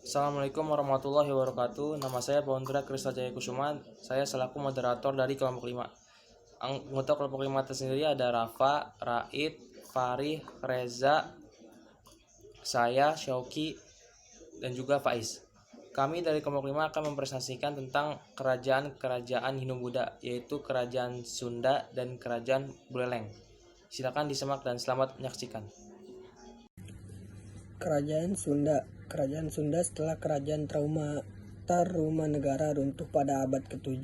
Assalamualaikum warahmatullahi wabarakatuh. Nama saya Pondra Krisna Jaya Kusuma. Saya selaku moderator dari kelompok 5. Anggota kelompok 5 tersendiri ada Rafa, Raid, Farih, Reza, saya, Syauki, dan juga Faiz. Kami dari kelompok 5 akan mempresentasikan tentang kerajaan-kerajaan Hindu-Buddha, yaitu Kerajaan Sunda dan Kerajaan Buleleng. Silakan disimak dan selamat menyaksikan. Kerajaan Sunda setelah Kerajaan Tarumanegara runtuh pada abad ke-7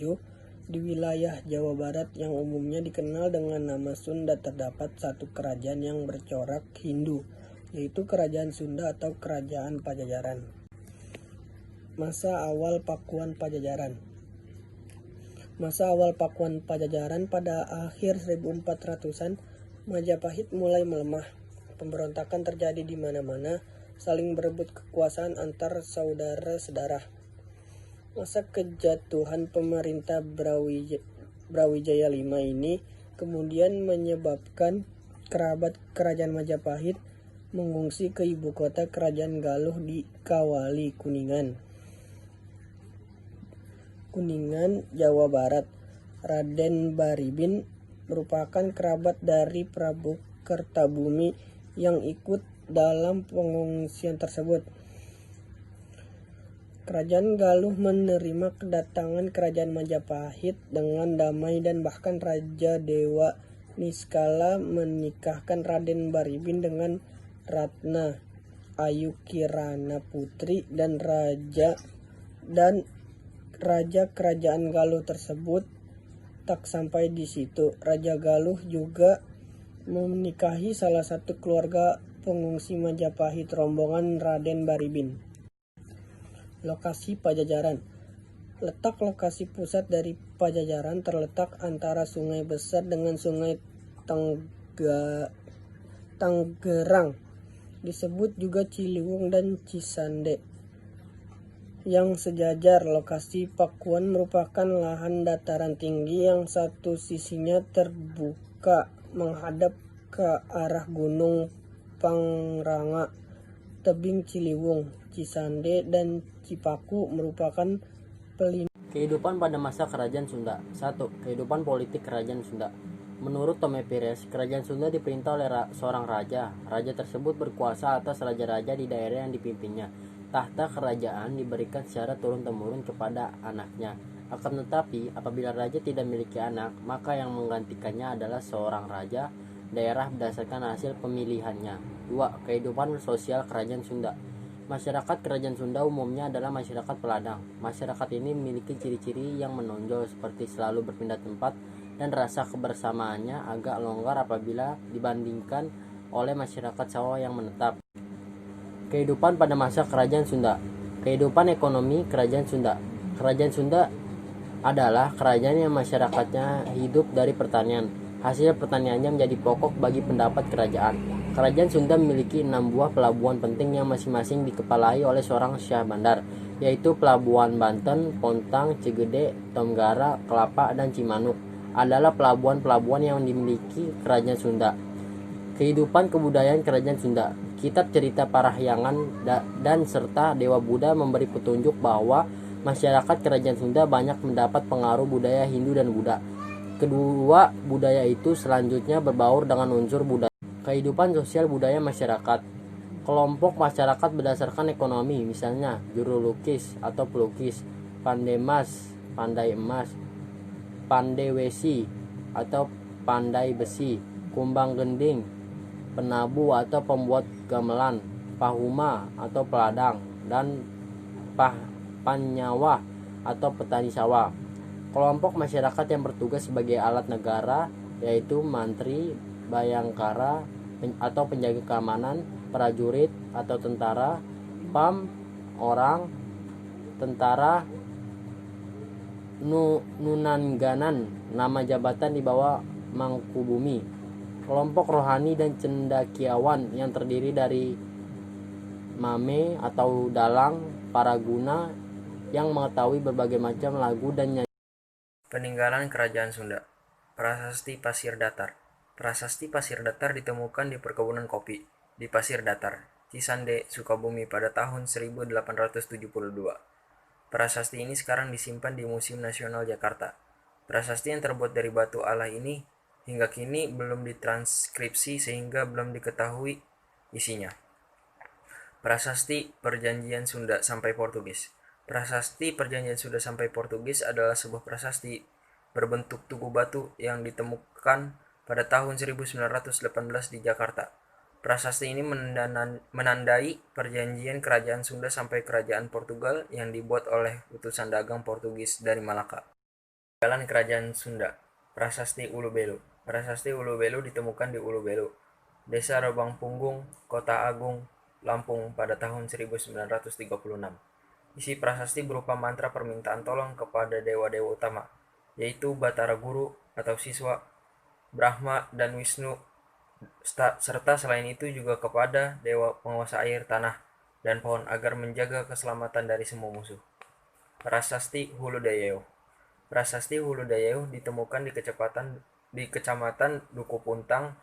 di wilayah Jawa Barat yang umumnya dikenal dengan nama Sunda terdapat satu kerajaan yang bercorak Hindu, yaitu Kerajaan Sunda atau Kerajaan Pajajaran. Masa awal Pakuan Pajajaran pada akhir 1400-an, Majapahit mulai melemah. Pemberontakan terjadi di mana-mana, saling berebut kekuasaan antar saudara-saudara. Masa kejatuhan pemerintah Brawijaya V ini kemudian menyebabkan kerabat kerajaan Majapahit mengungsi ke ibu kota Kerajaan Galuh di Kawali, Kuningan, Jawa Barat. Raden Baribin merupakan kerabat dari Prabu Kertabumi yang ikut dalam pengungsian tersebut. Kerajaan Galuh menerima kedatangan kerajaan Majapahit dengan damai dan bahkan Raja Dewa Niskala menikahkan Raden Baribin dengan Ratna Ayu Kirana Putri dan Raja Kerajaan Galuh tersebut. Tak sampai di situ, Raja Galuh juga menikahi salah satu keluarga pengungsi Majapahit, rombongan Raden Baribin. Lokasi Pajajaran. Letak lokasi pusat dari Pajajaran terletak antara Sungai Besar dengan Sungai Tanggerang, disebut juga Ciliwung dan Cisande, yang sejajar. Lokasi Pakuan merupakan lahan dataran tinggi yang satu sisinya terbuka menghadap ke arah Gunung Pangranga. Tebing Ciliwung, Cisande, dan Cipaku merupakan pelindung. Kehidupan pada masa Kerajaan Sunda. 1. Kehidupan politik Kerajaan Sunda. Menurut Tome Pires, Kerajaan Sunda diperintah oleh seorang raja. Raja tersebut berkuasa atas raja-raja di daerah yang dipimpinnya. Tahta kerajaan diberikan secara turun-temurun kepada anaknya. Akan tetapi, apabila raja tidak memiliki anak, maka yang menggantikannya adalah seorang raja daerah berdasarkan hasil pemilihannya. 2. Kehidupan sosial Kerajaan Sunda. Masyarakat Kerajaan Sunda umumnya adalah masyarakat peladang. Masyarakat ini memiliki ciri-ciri yang menonjol seperti selalu berpindah tempat dan rasa kebersamaannya agak longgar apabila dibandingkan oleh masyarakat Jawa yang menetap. Kehidupan pada masa Kerajaan Sunda. Kehidupan ekonomi Kerajaan Sunda. Kerajaan Sunda adalah kerajaan yang masyarakatnya hidup dari pertanian. Hasil pertaniannya menjadi pokok bagi pendapat kerajaan. Kerajaan Sunda memiliki 6 buah pelabuhan penting yang masing-masing dikepalai oleh seorang syah bandar, yaitu Pelabuhan Banten, Pontang, Cigede, Tonggara, Kelapa, dan Cimanuk adalah pelabuhan-pelabuhan yang dimiliki Kerajaan Sunda. Kehidupan kebudayaan Kerajaan Sunda. Kitab cerita Parahyangan dan serta Dewa Buddha memberi petunjuk bahwa masyarakat Kerajaan Sunda banyak mendapat pengaruh budaya Hindu dan Buddha. Kedua budaya itu selanjutnya berbaur dengan unsur budaya. Kehidupan sosial budaya masyarakat. Kelompok masyarakat berdasarkan ekonomi, misalnya juru lukis atau pelukis, pandai emas, pandai wesi atau pandai besi, kumbang gending, penabuh atau pembuat gamelan, pahuma atau peladang, dan panyawah atau petani sawah. Kelompok masyarakat yang bertugas sebagai alat negara yaitu mantri, bayangkara atau penjaga keamanan, prajurit atau tentara, pam, orang, tentara, nunangganan, nama jabatan di bawah Mangkubumi. Kelompok rohani dan cendakiawan yang terdiri dari mame atau dalang, para guna yang mengetahui berbagai macam lagu dan nyanyi. Peninggalan Kerajaan Sunda. Prasasti Pasir Datar. Prasasti Pasir Datar ditemukan di perkebunan kopi di Pasir Datar. Cisande, Sukabumi pada tahun 1872. Prasasti ini sekarang disimpan di Museum Nasional Jakarta. Prasasti yang terbuat dari batu alah ini hingga kini belum ditranskripsi sehingga belum diketahui isinya. Prasasti Perjanjian Sunda sampai Portugis. Prasasti Perjanjian Sunda sampai Portugis adalah sebuah prasasti berbentuk tugu batu yang ditemukan pada tahun 1918 di Jakarta. Prasasti ini menandai perjanjian kerajaan Sunda sampai kerajaan Portugal yang dibuat oleh utusan dagang Portugis dari Malaka. Peninggalan kerajaan Sunda. Prasasti Ulu Belu. Prasasti Ulu Belu ditemukan di Ulu Belu, Desa Rebang Punggung, Kota Agung, Lampung pada tahun 1936. Isi prasasti berupa mantra permintaan tolong kepada dewa-dewa utama, yaitu Batara Guru atau siswa, Brahma dan Wisnu, serta selain itu juga kepada dewa penguasa air, tanah, dan pohon agar menjaga keselamatan dari semua musuh. Prasasti Hulu Dayeuh. Prasasti Hulu Dayeuh ditemukan di Kecamatan Duku Puntang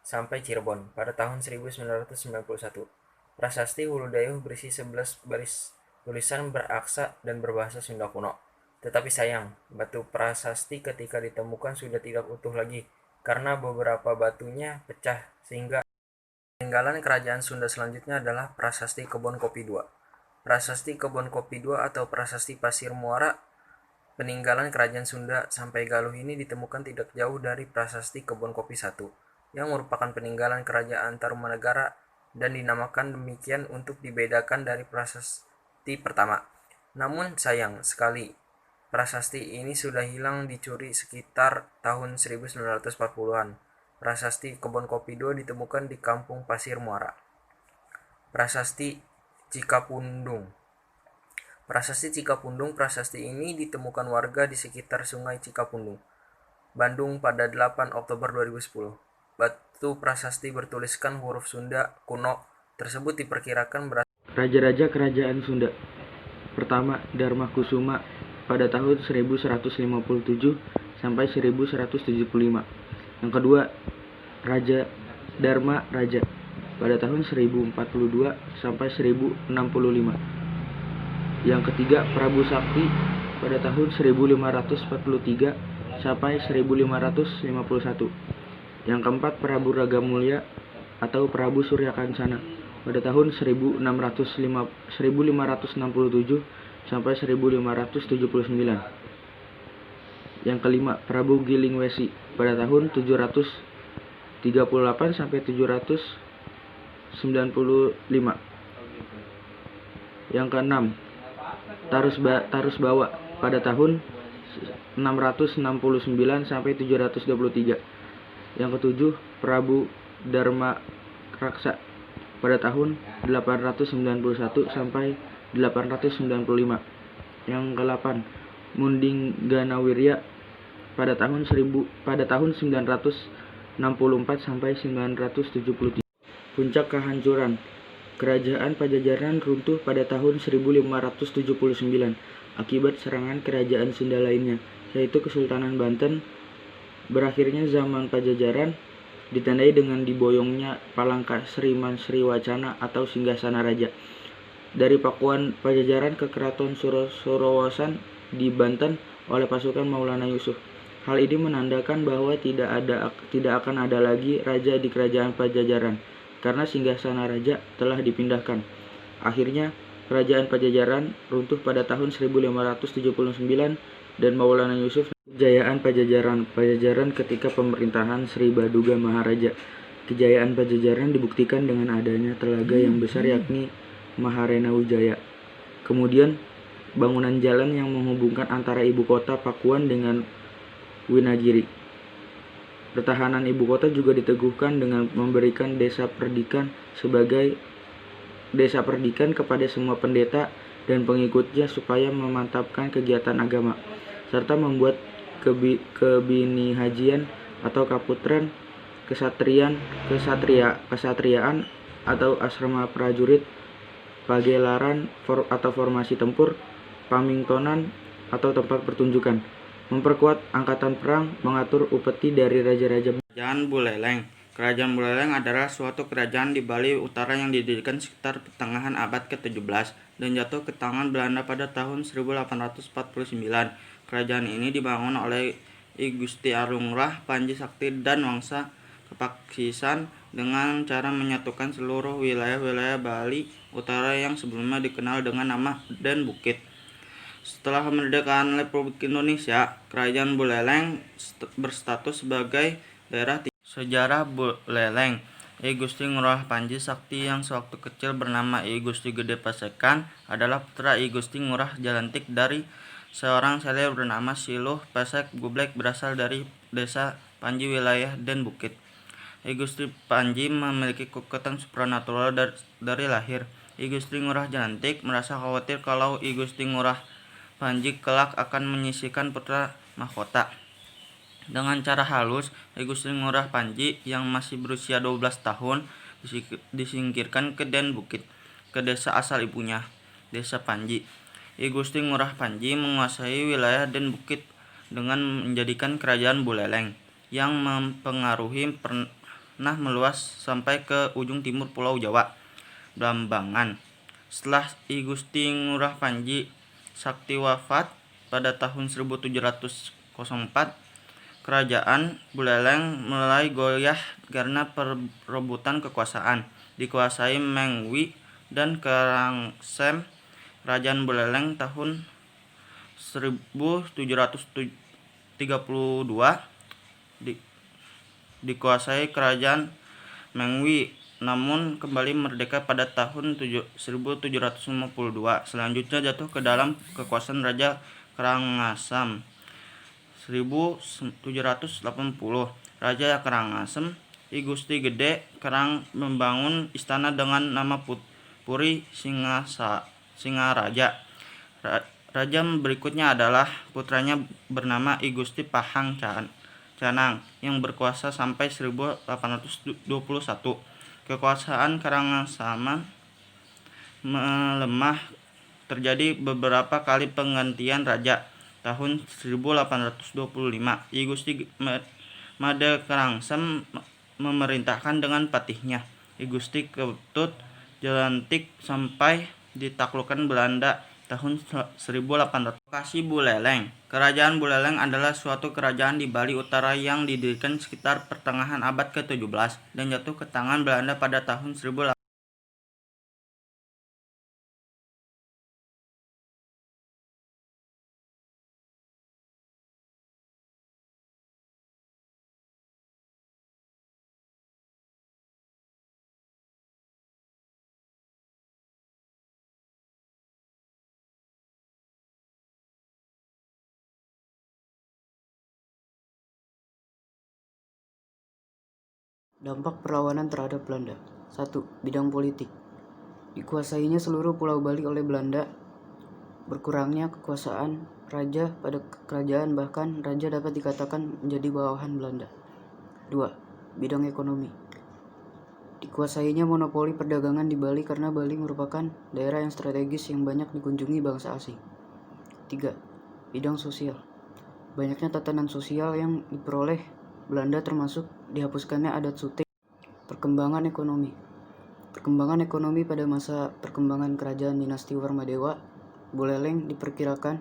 sampai Cirebon pada tahun 1991. Prasasti Hulu Dayeuh berisi 11 baris tulisan beraksa dan berbahasa Sunda kuno. Tetapi sayang, batu prasasti ketika ditemukan sudah tidak utuh lagi karena beberapa batunya pecah, sehingga peninggalan kerajaan Sunda selanjutnya adalah Prasasti Kebon Kopi II. Prasasti Kebon Kopi II atau Prasasti Pasir Muara peninggalan kerajaan Sunda sampai Galuh ini ditemukan tidak jauh dari Prasasti Kebon Kopi I, yang merupakan peninggalan kerajaan Tarumanegara dan dinamakan demikian untuk dibedakan dari prasasti pertama. Namun sayang sekali, prasasti ini sudah hilang dicuri sekitar tahun 1940-an. Prasasti Kebon Kopi II ditemukan di Kampung Pasir Muara. Prasasti Cikapundung. Prasasti Cikapundung. Prasasti ini ditemukan warga di sekitar Sungai Cikapundung, Bandung pada 8 Oktober 2010. Batu prasasti bertuliskan huruf Sunda kuno tersebut diperkirakan berasal Raja-raja kerajaan Sunda. Pertama, Dharma Kusuma pada tahun 1157 sampai 1175. Yang kedua, Raja Dharma Raja pada tahun 1042 sampai 1065. Yang ketiga, Prabu Sakti pada tahun 1543 sampai 1551. Yang keempat, Prabu Ragamulya atau Prabu Suryakancana pada tahun 1567 sampai 1579. Yang kelima, Prabu Gilingwesi pada tahun 738 sampai 795. Yang keenam, Tarusbawa pada tahun 669 sampai 723. Yang ketujuh, Prabu Dharma Raksa pada tahun 891 sampai 895. Yang ke-8, Munding Ganawirya pada tahun 964 sampai 973. Puncak kehancuran. Kerajaan Pajajaran runtuh pada tahun 1579 akibat serangan kerajaan Sunda lainnya, yaitu Kesultanan Banten. Berakhirnya zaman Pajajaran ditandai dengan diboyongnya Palangka Sriman Sriwacana atau Singgasana Raja dari Pakuan Pajajaran ke Keraton Surawosan di Banten oleh pasukan Maulana Yusuf. Hal ini menandakan bahwa tidak akan ada lagi raja di kerajaan Pajajaran karena Singgasana Raja telah dipindahkan. Akhirnya kerajaan Pajajaran runtuh pada tahun 1579 dan Maulana Yusuf. Kejayaan Pajajaran ketika pemerintahan Sri Baduga Maharaja. Kejayaan Pajajaran dibuktikan dengan adanya telaga yang besar yakni Maharena Wijaya. Kemudian bangunan jalan yang menghubungkan antara ibu kota Pakuan dengan Winagiri. Pertahanan ibu kota juga diteguhkan dengan memberikan desa perdikan sebagai desa perdikan kepada semua pendeta dan pengikutnya supaya memantapkan kegiatan agama, serta membuat kebinihajian atau kaputren, kesatriaan atau asrama prajurit, pagelaran atau formasi tempur, pamingtonan atau tempat pertunjukan, memperkuat angkatan perang, mengatur upeti dari raja-raja. Kerajaan Buleleng Kerajaan Buleleng adalah suatu kerajaan di Bali Utara yang didirikan sekitar pertengahan abad ke-17 dan jatuh ke tangan Belanda pada tahun 1849. Kerajaan ini dibangun oleh I Gusti Arungrah Panji Sakti dan Wangsa Kepaksisan dengan cara menyatukan seluruh wilayah-wilayah Bali Utara yang sebelumnya dikenal dengan nama Den Bukit. Setelah kemerdekaan Republik Indonesia, Kerajaan Buleleng berstatus sebagai daerah. Sejarah Buleleng. I Gusti Ngurah Panji Sakti yang sewaktu kecil bernama I Gusti Gede Pasekan adalah putra I Gusti Ngurah Jalantik dari seorang seleb bernama Siluh Pesek Gublek berasal dari desa Panji wilayah Den Bukit. I Gusti Panji memiliki kekuatan supranatural dari lahir. I Gusti Ngurah Jalantik merasa khawatir kalau I Gusti Ngurah Panji kelak akan menyisihkan putra mahkota. Dengan cara halus, I Gusti Ngurah Panji yang masih berusia 12 tahun disingkirkan ke Den Bukit, ke desa asal ibunya, desa Panji. I Gusti Ngurah Panji menguasai wilayah Den Bukit dengan menjadikan kerajaan Buleleng yang mempengaruhi pernah meluas sampai ke ujung timur Pulau Jawa, Blambangan. Setelah I Gusti Ngurah Panji Sakti wafat pada tahun 1704, Kerajaan Buleleng mulai goyah karena perebutan kekuasaan. Dikuasai Mengwi dan Karangsem. Kerajaan Buleleng tahun 1732 dikuasai Kerajaan Mengwi, namun kembali merdeka pada tahun 1752. Selanjutnya jatuh ke dalam kekuasaan Raja Karangasem. 1780, Raja Karangasem I Gusti Gede Karang membangun istana dengan nama Puri Singaraja. Raja berikutnya adalah putranya bernama I Gusti Pahang Canang yang berkuasa sampai 1821. Kekuasaan Karangasem melemah, terjadi beberapa kali penggantian raja. Tahun 1825, I Gusti Made Karangsem memerintahkan dengan patihnya I Gusti Ketut Jalantik sampai ditaklukkan Belanda tahun 1800. Lokasi Buleleng. Kerajaan Buleleng adalah suatu kerajaan di Bali Utara yang didirikan sekitar pertengahan abad ke-17 dan jatuh ke tangan Belanda pada tahun 1800. Dampak perlawanan terhadap Belanda. 1. Bidang politik. Dikuasainya seluruh Pulau Bali oleh Belanda. Berkurangnya kekuasaan raja pada kerajaan, bahkan raja dapat dikatakan menjadi bawahan Belanda. 2. Bidang ekonomi. Dikuasainya monopoli perdagangan di Bali karena Bali merupakan daerah yang strategis yang banyak dikunjungi bangsa asing. 3. Bidang sosial. Banyaknya tatanan sosial yang diperoleh Belanda termasuk dihapuskannya adat sute. Perkembangan ekonomi. Perkembangan ekonomi pada masa perkembangan kerajaan dinasti Warmadewa, Buleleng diperkirakan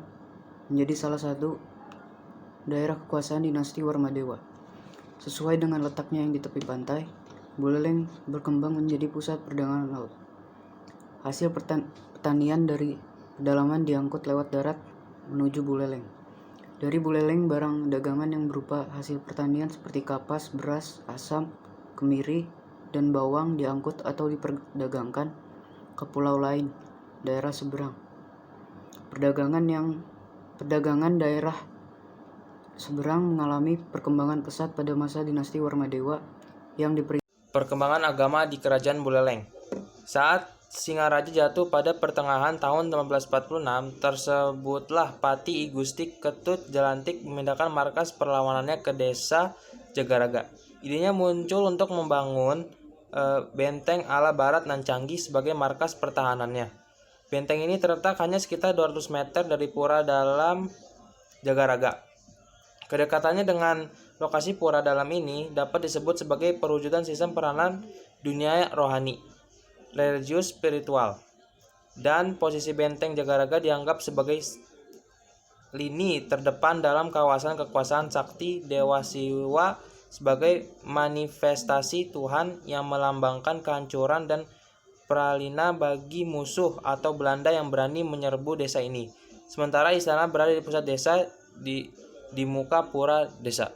menjadi salah satu daerah kekuasaan dinasti Warmadewa. Sesuai dengan letaknya yang di tepi pantai, Buleleng berkembang menjadi pusat perdagangan laut. Hasil pertanian dari pedalaman diangkut lewat darat menuju Buleleng. Dari Buleleng, barang dagangan yang berupa hasil pertanian seperti kapas, beras, asam, kemiri, dan bawang diangkut atau diperdagangkan ke pulau lain, daerah seberang. Perdagangan daerah seberang mengalami perkembangan pesat pada masa dinasti Warmadewa yang Perkembangan agama di Kerajaan Buleleng. Saat Singaraja jatuh pada pertengahan tahun 1846, tersebutlah Pati I Gusti Ketut Jalantik memindahkan markas perlawanannya ke desa Jagaraga. Idenya muncul untuk membangun benteng ala barat nan canggih sebagai markas pertahanannya. Benteng ini terletak hanya sekitar 200 meter dari pura dalam Jagaraga. Kedekatannya dengan Lokasi pura dalam ini dapat disebut sebagai perwujudan sistem peranan dunia rohani, religius spiritual, dan posisi benteng Jagaraga dianggap sebagai lini terdepan dalam kawasan kekuasaan sakti Dewa Siwa sebagai manifestasi Tuhan yang melambangkan kehancuran dan pralina bagi musuh atau Belanda yang berani menyerbu desa ini. Sementara istana berada di pusat desa di muka pura desa.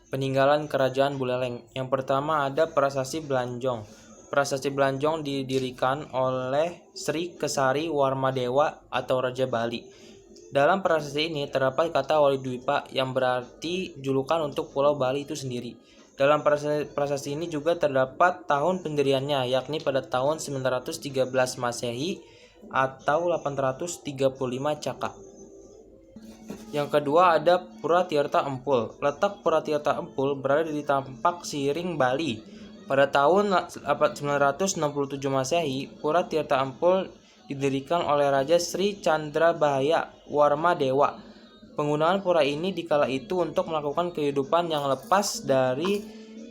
Peninggalan Kerajaan Buleleng. Yang pertama ada Prasasti Blanjong. Prasasti Blanjong didirikan oleh Sri Kesari Warmadewa atau Raja Bali. Dalam prasasti ini terdapat kata Wali Dwipa yang berarti julukan untuk Pulau Bali itu sendiri. Dalam prasasti ini juga terdapat tahun pendiriannya, yakni pada tahun 913 Masehi atau 835 Caka. Yang kedua ada Pura Tirta Empul. Letak Pura Tirta Empul berada di Tampak Siring, Bali. Pada tahun 967 Masehi, Pura Tirta Empul didirikan oleh Raja Sri Chandra Bahaya Warmadewa. Penggunaan pura ini di kala itu untuk melakukan kehidupan yang lepas dari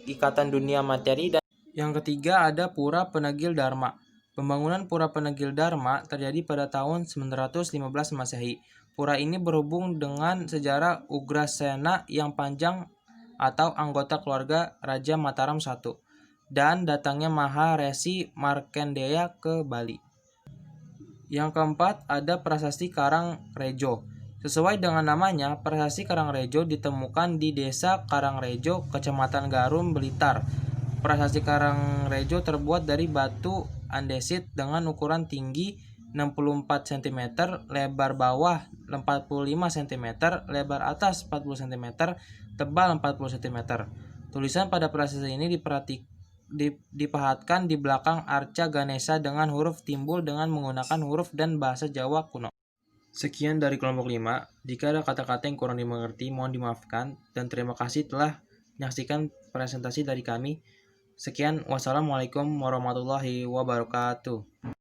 ikatan dunia materi. Dan yang ketiga ada Pura Penegil Dharma. Pembangunan Pura Penegil Dharma terjadi pada tahun 915 Masehi. Pura ini berhubung dengan sejarah Ugrasena yang panjang atau anggota keluarga Raja Mataram I dan datangnya Maharesi Markandeya ke Bali. Yang keempat ada Prasasti Karangrejo. Sesuai dengan namanya, Prasasti Karangrejo ditemukan di Desa Karangrejo, Kecamatan Garum, Blitar. Prasasti Karangrejo terbuat dari batu andesit dengan ukuran tinggi 64 cm, lebar bawah 45 cm, lebar atas 40 cm, tebal 40 cm. Tulisan pada prasasti ini dipahatkan di belakang arca Ganesha dengan huruf timbul dengan menggunakan huruf dan bahasa Jawa kuno. Sekian dari kelompok 5. Jika ada kata-kata yang kurang dimengerti, mohon dimaafkan, dan terima kasih telah menyaksikan presentasi dari kami. Sekian, wassalamualaikum warahmatullahi wabarakatuh.